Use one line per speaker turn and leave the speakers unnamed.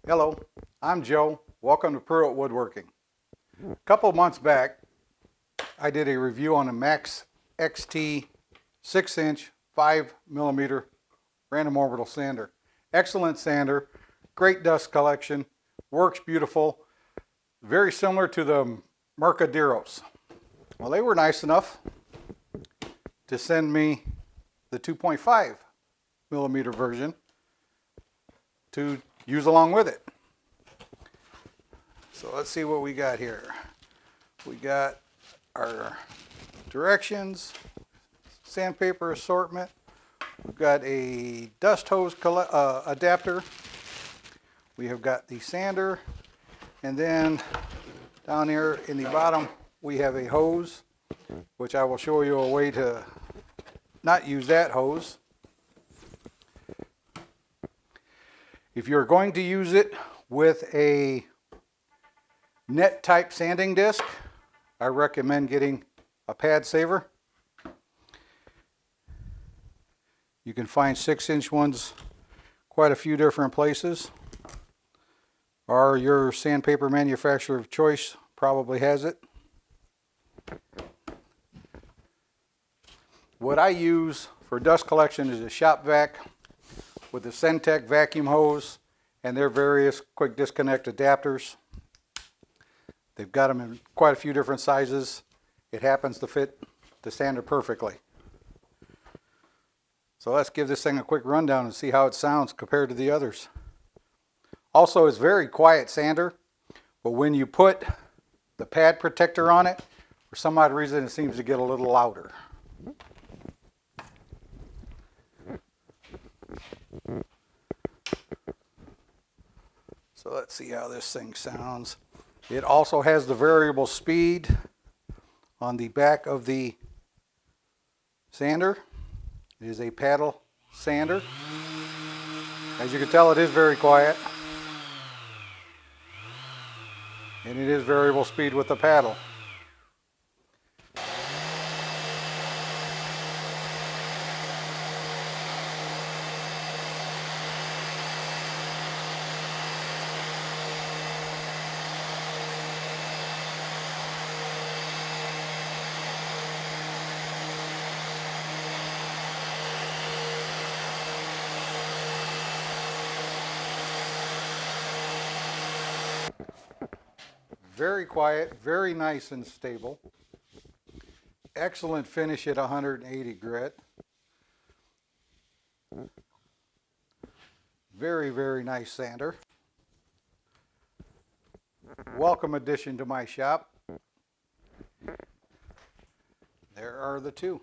Hello, I'm Joe. Welcome to Pruett Woodworking. A couple of months back, I did a review on a maxx-tech 6-inch 5mm random orbital sander. Excellent sander, great dust collection, works beautiful, very similar to the Mirka. Well, they were nice enough to send me the 2.5mm version to use along with it. So let's see what we got here. We got our directions, sandpaper assortment. We've got a dust hose adapter. We have got the sander, and then down here in the bottom we have a hose, which I will show you a way to not use that hose. If you're going to use it with a net type sanding disc, I recommend getting a pad saver. You can find 6-inch ones quite a few different places, or your sandpaper manufacturer of choice probably has it. What I use for dust collection is a shop vac with the eccentric vacuum hose and their various quick disconnect adapters. They've got them in quite a few different sizes. It happens to fit the sander perfectly. So let's give this thing a quick rundown and see how it sounds compared to the others. Also, it's very quiet sander, but when you put the pad protector on it, for some odd reason it seems to get a little louder. So let's see how this thing sounds. It also has the variable speed on the back of the sander. It is a paddle sander. As you can tell, it is very quiet. And it is variable speed with the paddle. Very quiet, very nice and stable. Excellent finish at 180 grit. Very, very nice sander. Welcome addition to my shop. There are the two.